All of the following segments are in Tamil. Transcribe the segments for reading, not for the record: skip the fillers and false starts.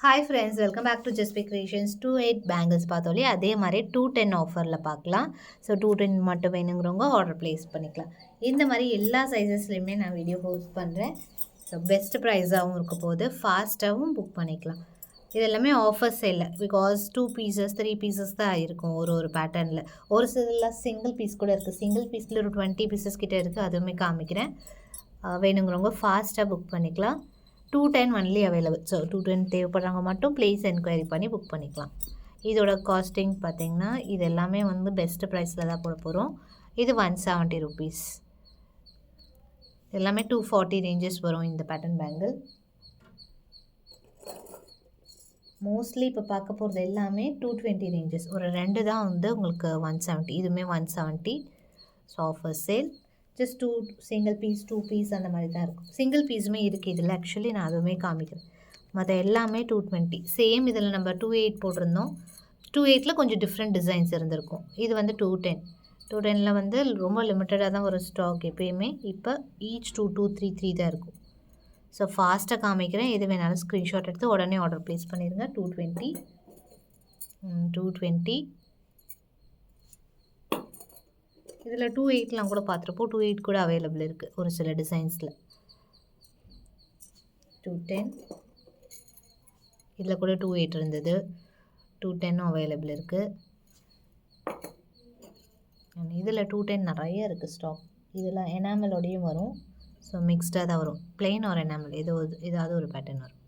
Hi friends, welcome back to Jaspi creations. 2/8 bangles பார்த்தோலே அதே மாதிரி 210 ஆஃபரில் பார்க்கலாம். ஸோ 210 மட்டும் வேணுங்கிறவங்க ஆர்டர் ப்ளேஸ் பண்ணிக்கலாம். இந்த மாதிரி எல்லா சைஸஸ்லையுமே நான் வீடியோ போஸ்ட் பண்ணுறேன். ஸோ பெஸ்ட் ப்ரைஸாகவும் இருக்க போது, ஃபாஸ்ட்டாகவும் புக் பண்ணிக்கலாம். இது எல்லாமே ஆஃபர் சேலில், பிகாஸ் 2 பீசஸ் 3 பீசஸ் தான் இருக்கும் ஒரு பேட்டர்னில். ஒரு சில சிங்கிள் பீஸ் கூட இருக்குது. சிங்கிள் பீஸில் ஒரு 20 பீசஸ் கிட்டே இருக்குது. அதுவுமே காமிக்கிறேன். வேணுங்கிறவங்க ஃபாஸ்ட்டாக புக் பண்ணிக்கலாம். 210 ஒன்லி அவைலபிள். ஸோ 210 தேவைப்படுறவங்க மட்டும் ப்ளீஸ் என்கொயரி பண்ணி புக் பண்ணிக்கலாம். இதோட காஸ்டிங் பார்த்திங்கன்னா இது எல்லாமே வந்து பெஸ்ட்டு ப்ரைஸில் தான் போட போகிறோம். இது 170 ருபீஸ். எல்லாமே 240 ரேஞ்சஸ் வரும் இந்த பேட்டர்ன் பேங்கிள். மோஸ்ட்லி இப்போ பார்க்க போகிறது எல்லாமே 220 ரேஞ்சஸ். ஒரு 2 தான் வந்து உங்களுக்கு 170. இதுவுமே 170. So offer sale. Just 2 single piece 2 piece அந்த மாதிரி தான் இருக்கும். சிங்கிள் பீஸுமே இருக்குது இதில். ஆக்சுவலி நான் அதுவுமே காமிக்கிறேன். மற்ற எல்லாமே 220. சேம் இதில் நம்ம 28 போட்டிருந்தோம். 28ல் கொஞ்சம் டிஃப்ரெண்ட் டிசைன்ஸ் இருந்திருக்கும். இது வந்து 210. 210ல் வந்து ரொம்ப லிமிட்டடாக தான் ஒரு ஸ்டாக் எப்பயுமே. இப்போ ஈச் 2 2 3 3 தான் இருக்கும். ஸோ ஃபாஸ்ட்டாக காமிக்கிறேன். எது வேணாலும் ஸ்க்ரீன்ஷாட் எடுத்து உடனே ஆர்டர் ப்ளேஸ் பண்ணிடுங்க. 220 இதில் 28லாம் கூட பார்த்துருப்போம். 28 கூட அவைலபிள் இருக்குது ஒரு சில டிசைன்ஸில். 210 இதில் கூட 28 இருந்தது. 210 அவைலபிள் இருக்குது. இதில் 210 நிறைய இருக்குது ஸ்டாக். இதில் எனாமலோடையும் வரும். ஸோ மிக்ஸ்டாக தான் வரும். பிளெயின் ஒரு எனாமல் ஏதாவது ஒரு பேட்டர்ன் வரும்.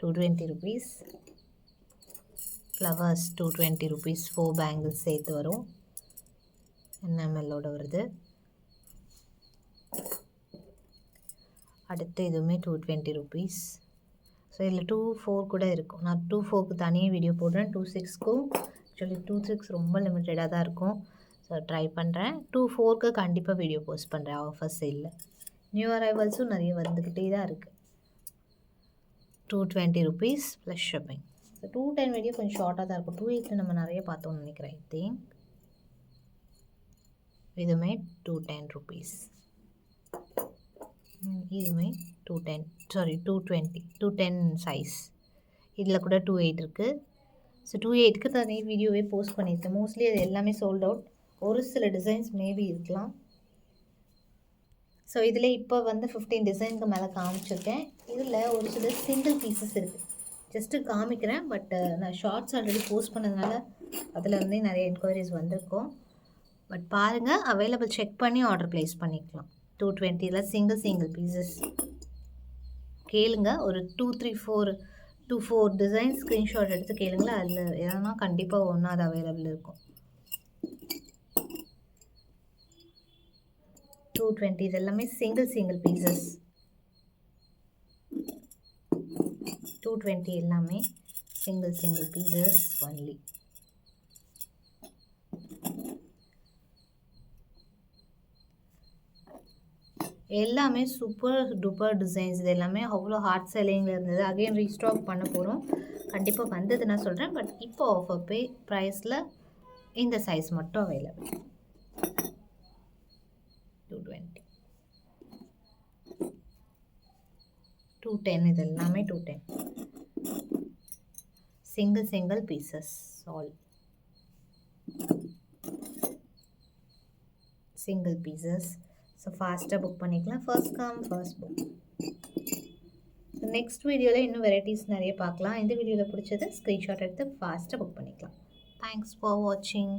220 ருபீஸ். Flowers 220 rupees. 4 பேங்கிள்ஸ் சேர்த்து வரும். எனாமலோட வருது. அடுத்து இதுவுமே 220 ருபீஸ். ஸோ இதில் 2-4 கூட இருக்கும். நான் 2-4க்கு தனியாக வீடியோ போடுறேன். 2-6க்கும் ஆக்சுவலி 2-6 ரொம்ப லிமிட்டடாக தான் இருக்கும். ஸோ ட்ரை பண்ணுறேன். 2-4க்கு கண்டிப்பாக வீடியோ போஸ்ட் பண்ணுறேன் ஆஃபர் சேலில். நியூ அரைவல்ஸும் நிறைய வந்துக்கிட்டே தான் இருக்குது. 220 rupees plus shipping. So 210 video கொஞ்சம் ஷார்ட்டாக தான் இருக்கும். 28 நம்ம நிறைய பார்த்தோம்னு நினைக்கிறேன். ஐ திங்க் இதுவுமே 210 ருபீஸ். இதுவுமே 210 சைஸ். இதில் கூட 28 இருக்குது. ஸோ 28க்கு தனி வீடியோவே போஸ்ட் பண்ணியிருக்கேன். மோஸ்ட்லி அது எல்லாமே சோல்ட் அவுட். ஒரு சில டிசைன்ஸ் மேபி இருக்கலாம். ஸோ இதில் இப்போ வந்து 15 டிசைனுக்கு மேலே காமிச்சிருக்கேன். இதில் ஒரு சில சிங்கிள் பீசஸ் இருக்குது. ஜஸ்ட்டு காமிக்கிறேன். பட் நான் ஷார்ட்ஸ் ஆல்ரெடி போஸ்ட் பண்ணதுனால அதில் இருந்தே நிறைய என்கொயரிஸ் வந்திருக்கும். பட் பாருங்கள், அவைலபிள் செக் பண்ணி ஆர்டர் ப்ளேஸ் பண்ணிக்கலாம். 220ல் சிங்கிள் பீசஸ் கேளுங்க. ஒரு 2-4 டிசைன் ஸ்க்ரீன்ஷாட் எடுத்து கேளுங்களா. அதில் எதனா கண்டிப்பாக ஒன்றா அது அவைலபிள் இருக்கும். 220 இது எல்லாமே சிங்கிள் பீசஸ். 220 எல்லாமே சிங்கிள் பீசஸ் ஒன்லி. எல்லாமே சூப்பர் டூப்பர் டிசைன்ஸ். இது எல்லாமே அவ்வளோ ஹார்ட் செல்லிங்கில் இருந்தது. அகைன் ரீஸ்டாக் பண்ண போகிறோம். கண்டிப்பாக வந்தது நான் சொல்கிறேன். பட் இப்போ ஆஃபர் ப்ரைஸில் இந்த சைஸ் மட்டும் அவைலபிள். 210 இது எல்லாமே 210 single pieces. All single pieces. So ஃபாஸ்ட்டாக புக் பண்ணிக்கலாம். First come first book. Next வீடியோவில் இன்னும் வெரைட்டிஸ் நிறைய பார்க்கலாம். இந்த வீடியோவில் பிடிச்சது ஸ்க்ரீன்ஷாட் எடுத்து ஃபாஸ்ட்டாக புக் பண்ணிக்கலாம். தேங்க்ஸ் ஃபார் வாட்சிங்.